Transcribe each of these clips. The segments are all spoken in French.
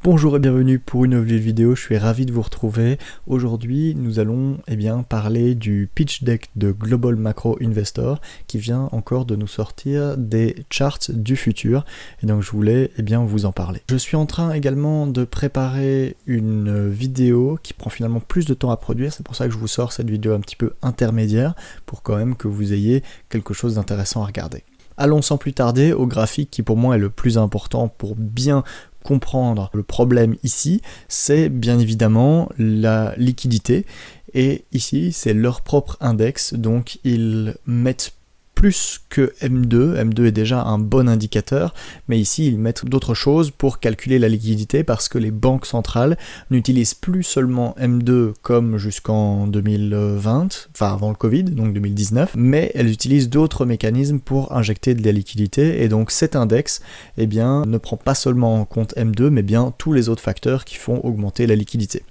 Bonjour et bienvenue pour une nouvelle vidéo, je suis ravi de vous retrouver. Aujourd'hui, nous allons parler du pitch deck de Global Macro Investor qui vient encore de nous sortir des charts du futur et donc je voulais vous en parler. Je suis en train également de préparer une vidéo qui prend finalement plus de temps à produire, c'est pour ça que je vous sors cette vidéo un petit peu intermédiaire pour quand même que vous ayez quelque chose d'intéressant à regarder. Allons sans plus tarder au graphique qui pour moi est le plus important pour bien comprendre le problème ici, c'est bien évidemment la liquidité et ici c'est leur propre index, donc ils mettent plus que M2, M2 est déjà un bon indicateur, mais ici ils mettent d'autres choses pour calculer la liquidité parce que les banques centrales n'utilisent plus seulement M2 comme jusqu'en 2020, enfin avant le Covid, donc 2019, mais elles utilisent d'autres mécanismes pour injecter de la liquidité et donc cet index ne prend pas seulement en compte M2 mais bien tous les autres facteurs qui font augmenter la liquidité.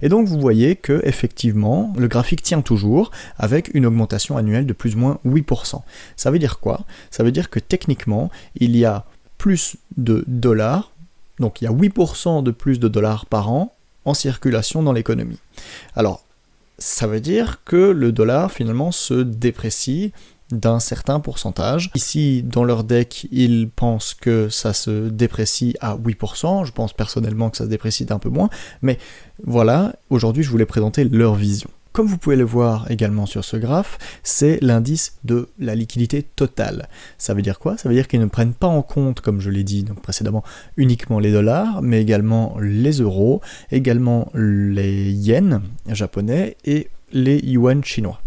Et donc vous voyez que effectivement le graphique tient toujours avec une augmentation annuelle de plus ou moins 8%. Ça veut dire quoi? Ça veut dire que techniquement, il y a plus de dollars, donc il y a 8% de plus de dollars par an en circulation dans l'économie. Alors, ça veut dire que le dollar finalement se déprécie d'un certain pourcentage. Ici, dans leur deck, ils pensent que ça se déprécie à 8%, je pense personnellement que ça se déprécie d'un peu moins, mais voilà, aujourd'hui je voulais présenter leur vision. Comme vous pouvez le voir également sur ce graphe, c'est l'indice de la liquidité totale. Ça veut dire quoi? Ça veut dire qu'ils ne prennent pas en compte, comme je l'ai dit donc précédemment, uniquement les dollars, mais également les euros, également les yens japonais et les yuan chinois.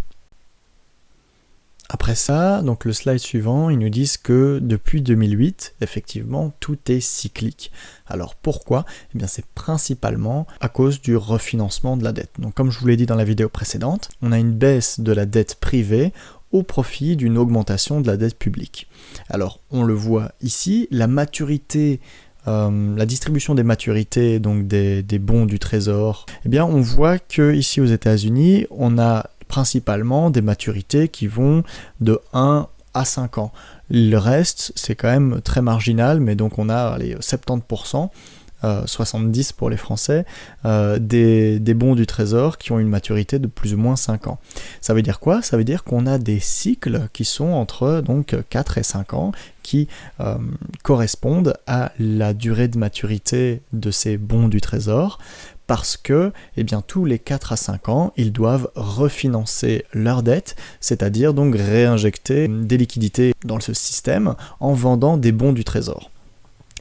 Après ça, donc le slide suivant, ils nous disent que depuis 2008, effectivement, tout est cyclique. Alors pourquoi? C'est principalement à cause du refinancement de la dette. Donc comme je vous l'ai dit dans la vidéo précédente, on a une baisse de la dette privée au profit d'une augmentation de la dette publique. Alors on le voit ici, la maturité la distribution des maturités, donc des bons du trésor, on voit que ici aux États-Unis, on a principalement des maturités qui vont de 1 à 5 ans. Le reste, c'est quand même très marginal, mais donc on a les 70%, 70 pour les Français, des bons du trésor qui ont une maturité de plus ou moins 5 ans. Ça veut dire quoi? Ça veut dire qu'on a des cycles qui sont entre donc 4 et 5 ans qui correspondent à la durée de maturité de ces bons du trésor parce que tous les 4 à 5 ans, ils doivent refinancer leur dette, c'est-à-dire donc réinjecter des liquidités dans ce système en vendant des bons du trésor.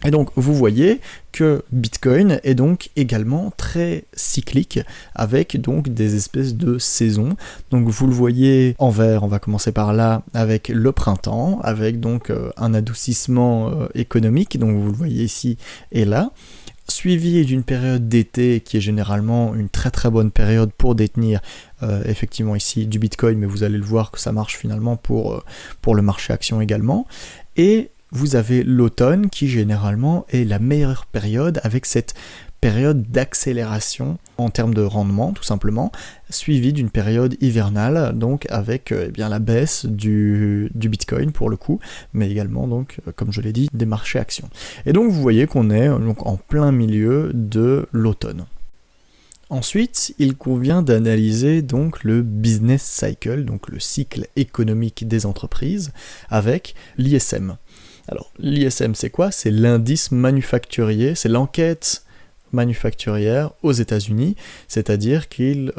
Et donc vous voyez que Bitcoin est donc également très cyclique avec donc des espèces de saisons. Donc vous le voyez en vert, on va commencer par là avec le printemps, avec donc un adoucissement économique, donc vous le voyez ici et là, suivi d'une période d'été qui est généralement une très très bonne période pour détenir effectivement ici du Bitcoin, mais vous allez le voir que ça marche finalement pour le marché action également. Et vous avez l'automne qui généralement est la meilleure période avec cette période d'accélération en termes de rendement tout simplement, suivie d'une période hivernale donc avec la baisse du Bitcoin pour le coup, mais également donc comme je l'ai dit des marchés actions. Et donc vous voyez qu'on est donc en plein milieu de l'automne. Ensuite, il convient d'analyser donc le business cycle, donc le cycle économique des entreprises, avec l'ISM. Alors, l'ISM, c'est quoi? C'est l'indice manufacturier, c'est l'enquête manufacturière aux États-Unis, c'est-à-dire qu'ils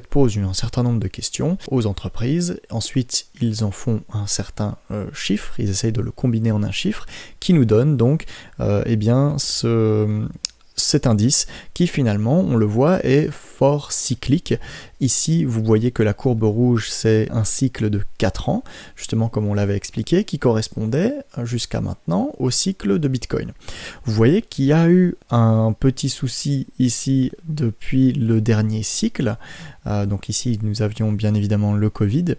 posent un certain nombre de questions aux entreprises, ensuite ils en font un certain chiffre, ils essayent de le combiner en un chiffre, qui nous donne donc cet indice qui finalement, on le voit, est fort cyclique. Ici, vous voyez que la courbe rouge, c'est un cycle de 4 ans, justement comme on l'avait expliqué, qui correspondait jusqu'à maintenant au cycle de Bitcoin. Vous voyez qu'il y a eu un petit souci ici depuis le dernier cycle, donc ici nous avions bien évidemment le Covid,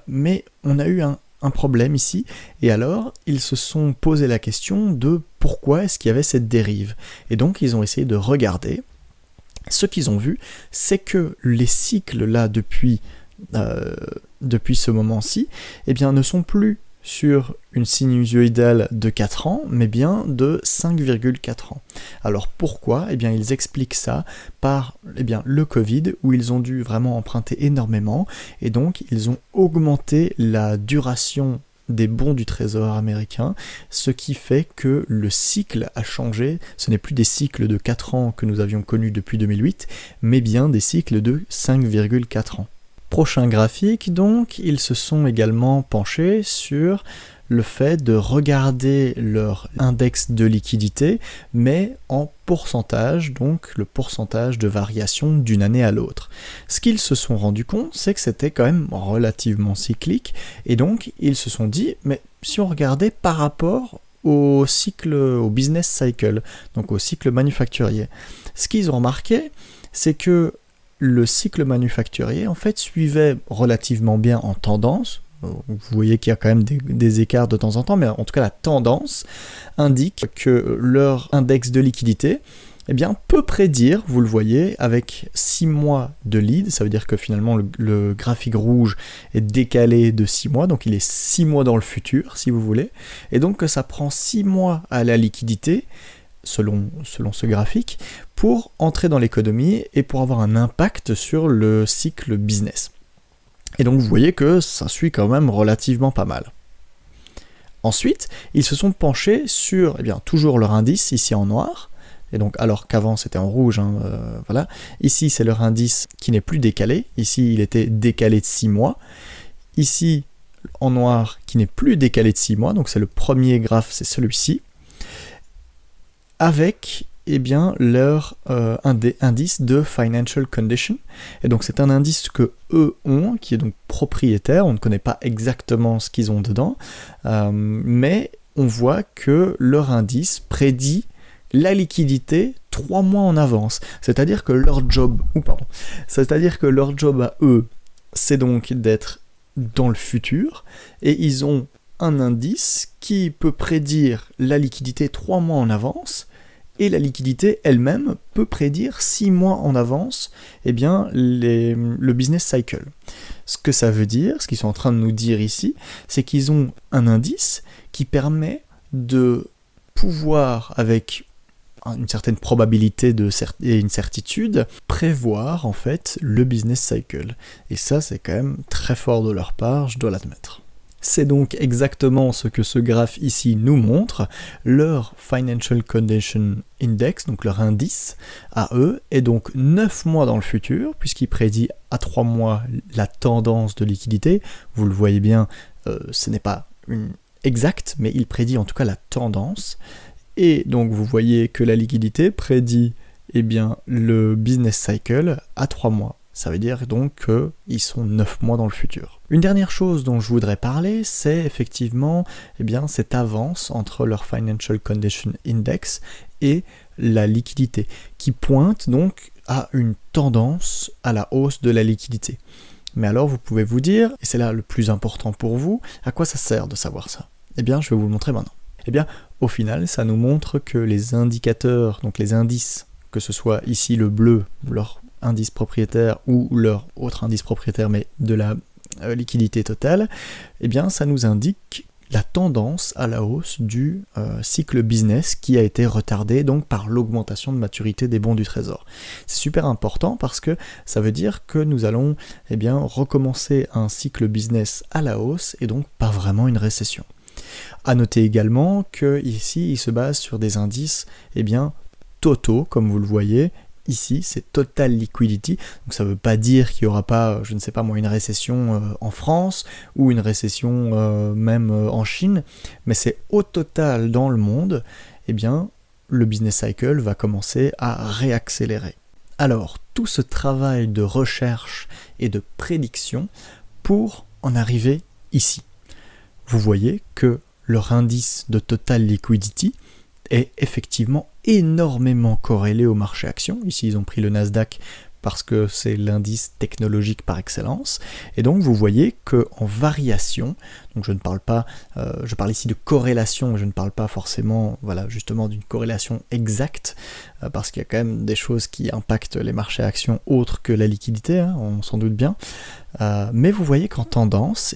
mais on a eu un problème ici, et alors ils se sont posé la question de pourquoi est-ce qu'il y avait cette dérive. Et donc ils ont essayé de regarder. Ce qu'ils ont vu, c'est que les cycles là depuis ce moment-ci, ne sont plus sur une sinusoïdale de 4 ans, mais bien de 5,4 ans. Alors pourquoi ? Eh bien ils expliquent ça par le Covid, où ils ont dû vraiment emprunter énormément, et donc ils ont augmenté la duration des bons du trésor américain, ce qui fait que le cycle a changé. Ce n'est plus des cycles de 4 ans que nous avions connus depuis 2008, mais bien des cycles de 5,4 ans. Prochain graphique, donc, ils se sont également penchés sur le fait de regarder leur index de liquidité, mais en pourcentage, donc le pourcentage de variation d'une année à l'autre. Ce qu'ils se sont rendus compte, c'est que c'était quand même relativement cyclique, et donc ils se sont dit, mais si on regardait par rapport au cycle, au business cycle, donc au cycle manufacturier, ce qu'ils ont remarqué, c'est que le cycle manufacturier, en fait, suivait relativement bien en tendance. Vous voyez qu'il y a quand même des écarts de temps en temps, mais en tout cas la tendance indique que leur index de liquidité peut prédire, vous le voyez, avec 6 mois de lead, ça veut dire que finalement le graphique rouge est décalé de 6 mois, donc il est 6 mois dans le futur, si vous voulez, et donc que ça prend 6 mois à la liquidité, selon ce graphique, pour entrer dans l'économie et pour avoir un impact sur le cycle business. Et donc vous voyez que ça suit quand même relativement pas mal. Ensuite, ils se sont penchés sur toujours leur indice, ici en noir, et donc alors qu'avant c'était en rouge, voilà. Ici c'est leur indice qui n'est plus décalé, ici il était décalé de 6 mois, ici en noir qui n'est plus décalé de 6 mois, donc c'est le premier graphe, c'est celui-ci, avec leur indice de financial condition. Et donc c'est un indice que eux ont, qui est donc propriétaire, on ne connaît pas exactement ce qu'ils ont dedans, mais on voit que leur indice prédit la liquidité 3 mois en avance. C'est-à-dire que leur job à eux, c'est donc d'être dans le futur, et ils ont un indice qui peut prédire la liquidité 3 mois en avance, et la liquidité elle-même peut prédire 6 mois en avance le business cycle. Ce que ça veut dire, ce qu'ils sont en train de nous dire ici, c'est qu'ils ont un indice qui permet de pouvoir, avec une certaine probabilité et une certitude, prévoir en fait le business cycle. Et ça, c'est quand même très fort de leur part, je dois l'admettre. C'est donc exactement ce que ce graphe ici nous montre. Leur Financial Condition Index, donc leur indice à eux, est donc 9 mois dans le futur, puisqu'il prédit à 3 mois la tendance de liquidité. Vous le voyez bien, ce n'est pas exact, mais il prédit en tout cas la tendance. Et donc vous voyez que la liquidité prédit le business cycle à 3 mois. Ça veut dire donc qu'ils sont 9 mois dans le futur. Une dernière chose dont je voudrais parler, c'est effectivement cette avance entre leur Financial Condition Index et la liquidité, qui pointe donc à une tendance à la hausse de la liquidité. Mais alors vous pouvez vous dire, et c'est là le plus important pour vous, à quoi ça sert de savoir ça ? Je vais vous le montrer maintenant. Au final, ça nous montre que les indicateurs, donc les indices, que ce soit ici le bleu, leur indice propriétaire ou leur autre indice propriétaire, mais de la liquidité totale, ça nous indique la tendance à la hausse du cycle business qui a été retardé donc par l'augmentation de maturité des bons du trésor. C'est super important parce que ça veut dire que nous allons recommencer un cycle business à la hausse et donc pas vraiment une récession. À noter également que ici il se base sur des indices totaux, comme vous le voyez. Ici, c'est Total Liquidity, donc ça ne veut pas dire qu'il n'y aura pas, une récession en France ou une récession même en Chine, mais c'est au total dans le monde, le business cycle va commencer à réaccélérer. Alors, tout ce travail de recherche et de prédiction pour en arriver ici. Vous voyez que leur indice de Total Liquidity est effectivement énormément corrélé au marché action. Ici, ils ont pris le Nasdaq parce que c'est l'indice technologique par excellence. Et donc, vous voyez qu'en variation, donc je parle ici de corrélation, je ne parle pas forcément, justement d'une corrélation exacte, parce qu'il y a quand même des choses qui impactent les marchés actions autres que la liquidité, on s'en doute bien. Mais vous voyez qu'en tendance,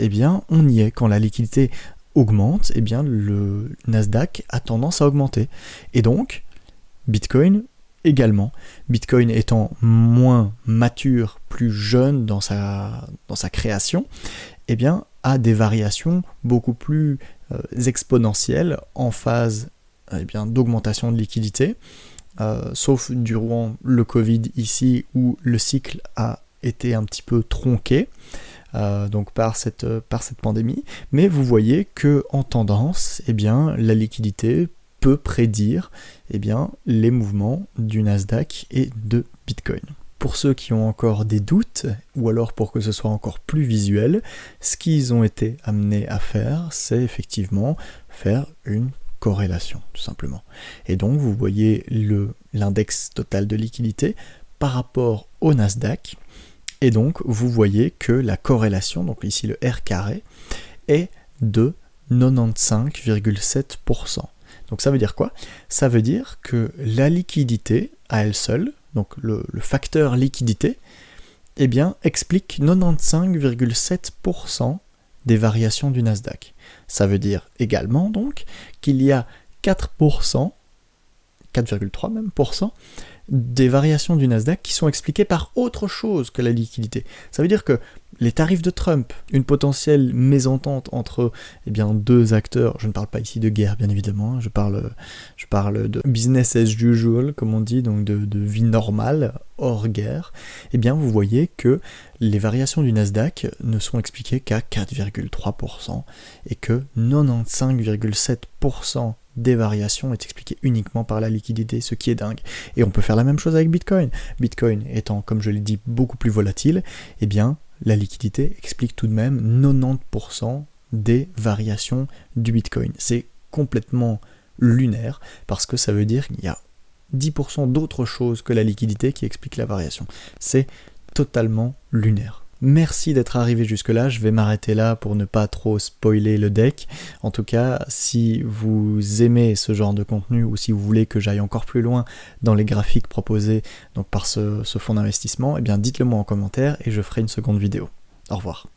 on y est. Quand la liquidité augmente, eh bien le Nasdaq a tendance à augmenter. Et donc, Bitcoin également. Bitcoin étant moins mature, plus jeune dans sa création, eh bien, a des variations beaucoup plus exponentielles en phase d'augmentation de liquidité, sauf durant le Covid ici où le cycle a été un petit peu tronqué donc par cette pandémie, mais vous voyez que en tendance, eh bien, la liquidité peut prédire les mouvements du Nasdaq et de Bitcoin. Pour ceux qui ont encore des doutes, ou alors pour que ce soit encore plus visuel, ce qu'ils ont été amenés à faire, c'est effectivement faire une corrélation, tout simplement. Et donc vous voyez l'index total de liquidité par rapport au Nasdaq, et donc vous voyez que la corrélation, donc ici le R carré, est de 95,7%. Donc ça veut dire quoi? Ça veut dire que la liquidité à elle seule, donc le facteur liquidité, eh bien, explique 95,7% des variations du Nasdaq. Ça veut dire également donc qu'il y a 4%, 4,3 même %, des variations du Nasdaq qui sont expliquées par autre chose que la liquidité. Ça veut dire que les tarifs de Trump, une potentielle mésentente entre deux acteurs, je ne parle pas ici de guerre bien évidemment, je parle de business as usual comme on dit, donc de vie normale, hors guerre, eh bien vous voyez que les variations du Nasdaq ne sont expliquées qu'à 4,3% et que 95,7% des variations est expliquée uniquement par la liquidité, ce qui est dingue. Et on peut faire la même chose avec Bitcoin. Bitcoin étant, comme je l'ai dit, beaucoup plus volatile, eh bien, la liquidité explique tout de même 90% des variations du Bitcoin. C'est complètement lunaire, parce que ça veut dire qu'il y a 10% d'autres choses que la liquidité qui explique la variation. C'est totalement lunaire. Merci d'être arrivé jusque-là, je vais m'arrêter là pour ne pas trop spoiler le deck. En tout cas, si vous aimez ce genre de contenu ou si vous voulez que j'aille encore plus loin dans les graphiques proposés donc par ce fonds d'investissement, eh bien dites-le moi en commentaire et je ferai une seconde vidéo. Au revoir.